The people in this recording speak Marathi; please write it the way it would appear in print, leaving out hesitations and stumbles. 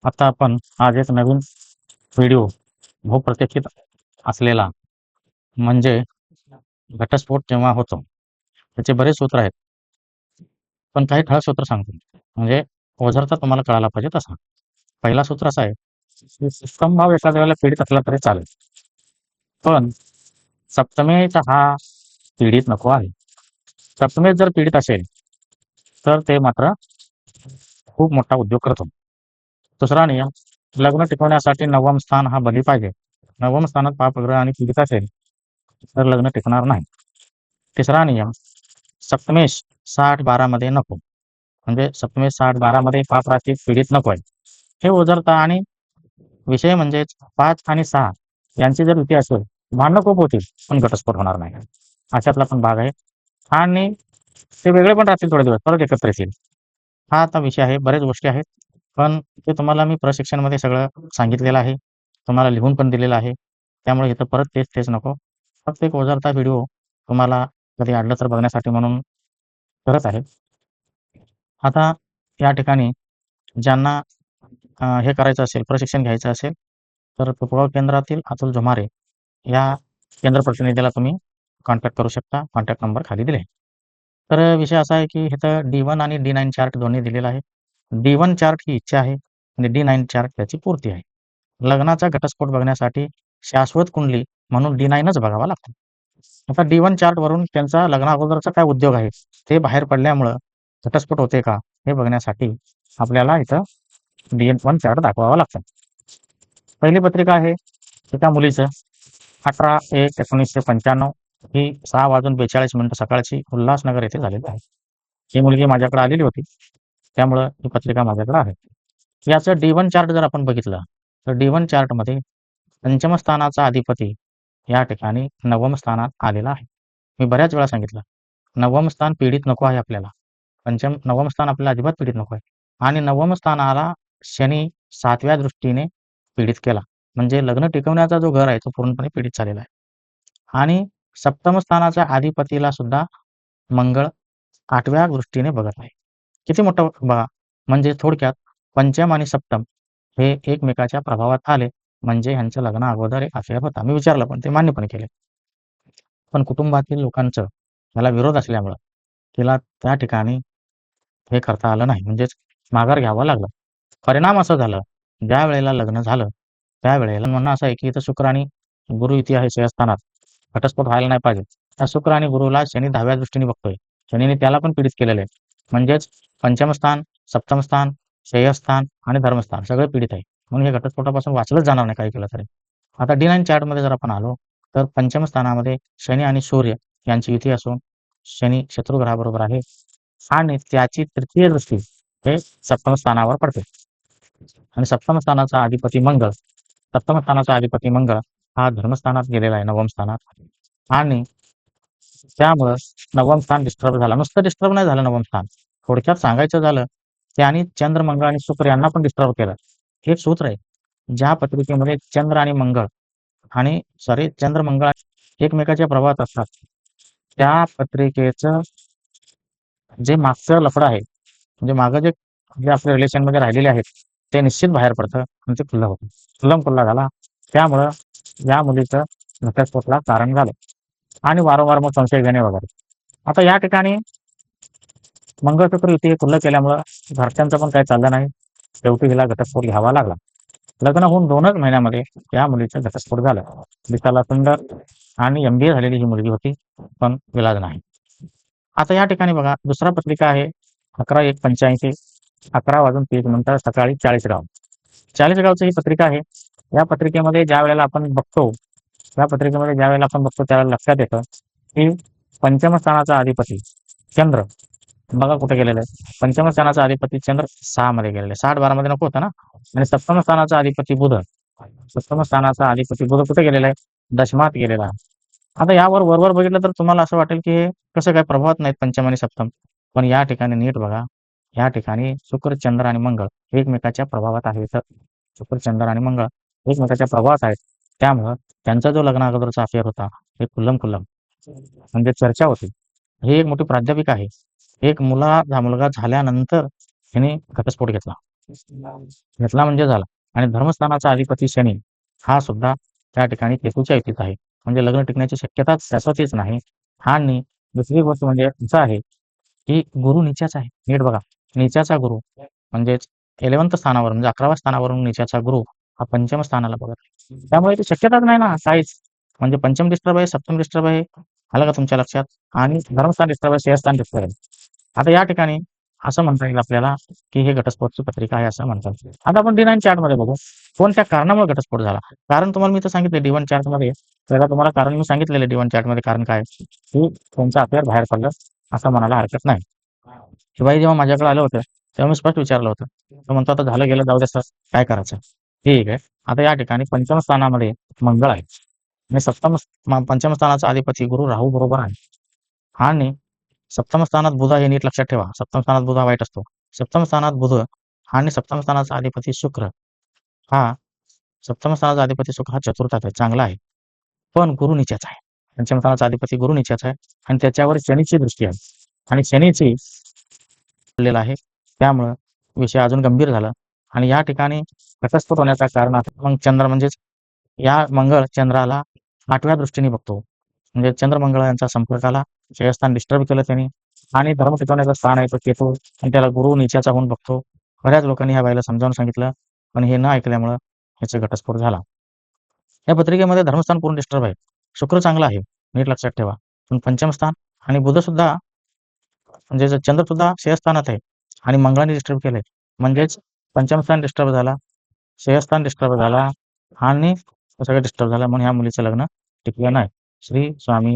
आता आपण आज एक नवीन व्हिडिओ बहुप्रतीक्षित असलेला म्हणजे घटस्फोट केव्हा होतो त्याचे बरेच सूत्र आहेत. पण काही ठळक सूत्र सांगतो म्हणजे ओझरता तुम्हाला कळायला पाहिजे तसा. पहिला सूत्र असा आहे की सिस्टम भाव एका वेळेला पीडित असला तरी चालेल, पण सप्तमेचा हा पीडित नको आहे. सप्तमेत जर पीडित असेल तर ते मात्र खूप मोठा उद्योग करतो. दुसरा नियम, लग्न टिकवण्यासाठी नवम स्थान हा बली पाहिजे. नवम स्थानात पापग्रह आणि पीडित असेल तर लग्न टिकणार नाही. तिसरा नियम, सप्तमेश 60-12 मध्ये नको. म्हणजे सप्तमेश 60-12 मध्ये पाप राशी पीडित नको आहे. हे ओझरता आणि विषय म्हणजे 5 आणि 6 यांची जर युती असेल, भांडणं खूप होतील पण घटस्फोट होणार नाही. अशातला पण भाग आहे. आणि ते वेगळे पण राहतील थोडे दिवस, परत एकत्र येतील. हा आता विषय आहे. बऱ्याच गोष्टी आहेत. पण ते तुम्हाला मी प्रशिक्षणमध्ये सगळं सांगितलेलं आहे. तुम्हाला लिहून पण दिलेलं आहे. त्यामुळे इथं परत तेच नको. फक्त एक ओझरता व्हिडिओ तुम्हाला कधी अडलं तर बघण्यासाठी म्हणून करत आहे. आता या ठिकाणी ज्यांना हे करायचं असेल, प्रशिक्षण घ्यायचं असेल, तर तुपगाव केंद्रातील अतुल झुमारे या केंद्र प्रतिनिधीला तुम्ही कॉन्टॅक्ट करू शकता. कॉन्टॅक्ट नंबर खाली दिले आहे. तर विषय असा आहे की इथं D1 आणि D9 चार्ट दोन्ही दिलेला आहे. D1 चार्ट ही इच्छा आहे आणि D9 चार्ट त्याची पूर्ती आहे. लग्नाचा घटस्फोट बघण्यासाठी शाश्वत कुंडली म्हणून D9च बघावा लागतो. आता D1 चार्टवरून त्यांचा लग्नाअगोदरचा काय उद्योग आहे ते बाहेर पडल्यामुळं घटस्फोट होते का हे बघण्यासाठी आपल्याला इथं D1 चार्ट दाखवावा लागतो. पहिली पत्रिका आहे एका मुलीचं 18/1/1995 ही 6:42 सकाळची उल्हासनगर येथे झालेली आहे. ही मुलगी माझ्याकडे आलेली होती. त्यामुळं ही पत्रिका माझ्याकडे आहे. याचं D1 चार्ट जर आपण बघितलं तर D1 चार्टमध्ये पंचम स्थानाचा अधिपती या ठिकाणी नवम स्थानात आलेला आहे. मी बऱ्याच वेळा सांगितलं, नवम स्थान पीडित नको आहे आपल्याला. नवम स्थान आपल्याला अजिबात पीडित नको आहे. आणि नवम स्थानाला शनी 7व्या दृष्टीने पीडित केला. म्हणजे लग्न टिकवण्याचा जो घर आहे तो पूर्णपणे पीडित झालेला आहे. आणि सप्तम स्थानाच्या अधिपतीला सुद्धा मंगळ 8व्या दृष्टीने बघत आहे. किती मोठं बघा. म्हणजे थोडक्यात पंचम आणि सप्तम हे एकमेकाच्या प्रभावात आले म्हणजे ह्यांचं लग्न अगोदर एक अफेअर होता. मी विचारलं पण ते मान्य पण केले. पण कुटुंबातील लोकांचं त्याला विरोध असल्यामुळं तिला त्या ठिकाणी हे करता आलं नाही. म्हणजेच माघार घ्यावं लागलं. परिणाम असं झालं, ज्या वेळेला लग्न झालं, त्यावेळेला म्हणणं असं आहे की इथं शुक्र आणि गुरु युती आहे श्रेयस्थानात. घटस्फोट व्हायला नाही पाहिजे. त्या शुक्र आणि गुरुला शनी 10व्या दृष्टीने बघतोय. शनीने त्याला पण पीडित केलेलं आहे. म्हणजेच पंचम स्थान, सप्तम स्थान, श्रेयस्थान आणि धर्मस्थान सगळे पीडित आहे. म्हणून हे घटस्फोटापासून वाचलंच जाणार नाही काही केलं तरी. आता D9 चार्टमध्ये जर आपण आलो, तर पंचम स्थानामध्ये शनी आणि सूर्य यांची युती असून शनी शत्रुग्रहाबरोबर आहे आणि त्याची तृतीय दृष्टी हे सप्तम स्थानावर पडते. आणि सप्तम स्थानाचा अधिपती मंगळ हा धर्मस्थानात गेलेला आहे, नवम स्थानात. आणि त्यामुळं नवम स्थान डिस्टर्ब झालं. नुसतं डिस्टर्ब नाही झालं नवम स्थान. थोडक्यात सांगायचं झालं, त्याने चंद्र, मंगळ आणि शुक्र यांना पण डिस्टर्ब केलं. हे एक सूत्र आहे. ज्या पत्रिकेमध्ये चंद्र आणि मंगळ आणि चंद्र, मंगळ एकमेकाच्या प्रभावात असतात, त्या पत्रिकेचं जे मागचं लफडं आहे, म्हणजे मागं जे जे आपल्या रिलेशनमध्ये राहिलेले आहेत, ते निश्चित बाहेर पडतं आणि ते खुल्लं होतं. खुल्लम-खुल्ला झाला. त्यामुळं या मुलीचं घटस्फोटाला कारण झालं. आणि वारंवार मग संशय घेणे वगैरे. आता या ठिकाणी मंगळसूत्र युती खुल्लं केल्यामुळं घरच्यांचं पण काही चाललं नाही. शेवटी हिला घटस्फोट घ्यावा लागला. लग्न होऊन 2च महिन्यामध्ये या मुलीचा घटस्फोट झाला. दिसायला सुंदर आणि MBA झालेली ही मुलगी होती, पण इलाज नाही. आता या ठिकाणी बघा दुसरा पत्रिका आहे 11/1/85 11:30 सकाळी चाळीसगाव. चाळीसगावची ही पत्रिका आहे. या पत्रिकेमध्ये ज्यावेळेला आपण बघतो त्यावेळेला लक्षात येतं की पंचम स्थानाचा अधिपती चंद्र बघा कुठे गेलेला आहे. पंचम स्थानाचा अधिपती चंद्र 6 मध्ये गेलेला आहे. 60-12 मध्ये नको होता ना. आणि सप्तम स्थानाचा अधिपती बुध कुठे गेलेला आहे? दशमात गेलेला आहे. आता यावर वरवर बघितलं तर तुम्हाला असं वाटेल की हे कसं काय प्रभावात नाहीत पंचम आणि सप्तम. पण या ठिकाणी नीट बघा. या ठिकाणी शुक्र, चंद्र आणि मंगळ एकमेकाच्या प्रभावात आहेत. शुक्र, चंद्र आणि मंगळ एकमेकाच्या प्रभावात आहेत. त्यामुळं त्यांचा जो लग्न अगोदरचा अफेअर होता हे खुल्लम म्हणजे चर्चा होती. ही एक मोठी प्राध्यापिका आहे. एक मुलगा झाल्यानंतर हिने घटस्फोट घेतला. घेतला म्हणजे झाला. आणि धर्मस्थानाचा अधिपती शनी हा सुद्धा त्या ठिकाणी केतूच्या युतीत आहे. म्हणजे लग्न टिकण्याची शक्यता शाश्वतीच नाही. आणि दुसरी गोष्ट म्हणजे असं आहे की गुरु नीचाचा आहे. नीट बघा, नीचाचा गुरु म्हणजेच 11th स्थानावर म्हणजे 11व्या स्थानावरून नीचाचा गुरु हा पंचम स्थानाला बघत आहे. त्यामुळे ती शक्यताच नाही ना काहीच. म्हणजे पंचम डिस्टर्ब आहे, सप्तम डिस्टर्ब आहे. आलं का तुमच्या लक्षात? आणि धर्मस्थान डिस्टर्ब आहे, शेयस्थान डिस्टर्ब आहे. आता या ठिकाणी असं म्हणता येईल आपल्याला की हे घटस्फोटची पत्रिका आहे असं म्हणतात. आता आपण D9 चार्टमध्ये बघू. कोणत्या कारणामुळे घटस्फोट झाला? कारण तुम्हाला मी तर सांगितलं D1 चार्टमध्ये पहिला तुम्हाला कारण मी सांगितलेलं D1 चार्टमध्ये कारण काय की त्यांचं अफेअर बाहेर पडलं असं म्हणायला हरकत नाही. शिवाजी जेव्हा माझ्याकडे आलं होतं तेव्हा मी स्पष्ट विचारलं होतं. तो म्हणतो आता झालं गेलं जाऊ दे सर, काय करायचं? ठीक आहे. आता या ठिकाणी पंचम स्थानामध्ये मंगळ आहे आणि पंचम स्थानाचा अधिपती गुरु राहू बरोबर आहे. आणि सप्तम स्थानात बुध हे नीट लक्षात ठेवा. सप्तम स्थानात बुध हा वाईट असतो. सप्तम स्थानात बुध आणि सप्तम स्थानाचा अधिपती शुक्र हा सप्तम स्थानाचा अधिपती शुक्र हा चतुर्थात आहे, चांगला आहे. पण गुरु नीचाचा आहे. पंचम स्थानाचा अधिपती गुरु नीचाचा आहे आणि त्याच्यावर शनीची दृष्टी आहे. आणि शनीची आहे. त्यामुळं विषय अजून गंभीर झाला. आणि या ठिकाणी घटस्फोट होण्याचं कारण मग चंद्र म्हणजेच या मंगळ चंद्राला 8व्या दृष्टीने बघतो. म्हणजे चंद्र मंगळ यांचा संपर्क आला, श्रेयस्थान डिस्टर्ब केलं त्यांनी आणि धर्म टिकवण्याचं स्थान आहे तो केतू आणि त्याला गुरु नीचाचा होऊन बघतो. बऱ्याच लोकांनी ह्या बाईला समजावून सांगितलं, पण हे न ऐकल्यामुळं ह्याचा घटस्फोट झाला. या पत्रिकेमध्ये धर्मस्थान पूर्ण डिस्टर्ब आहे. शुक्र चांगला आहे, नीट लक्षात ठेवा. पण पंचम स्थान आणि बुध सुद्धा म्हणजे चंद्र सुद्धा श्रेयस्थानात आहे आणि मंगळाने डिस्टर्ब केलंय. म्हणजेच पंचम स्थान डिस्टर्ब झाला, श्रेयस्थान डिस्टर्ब झाला आणि सगळं डिस्टर्ब झालं म्हणून ह्या मुलीचं लग्न टिकलं नाही. श्री स्वामी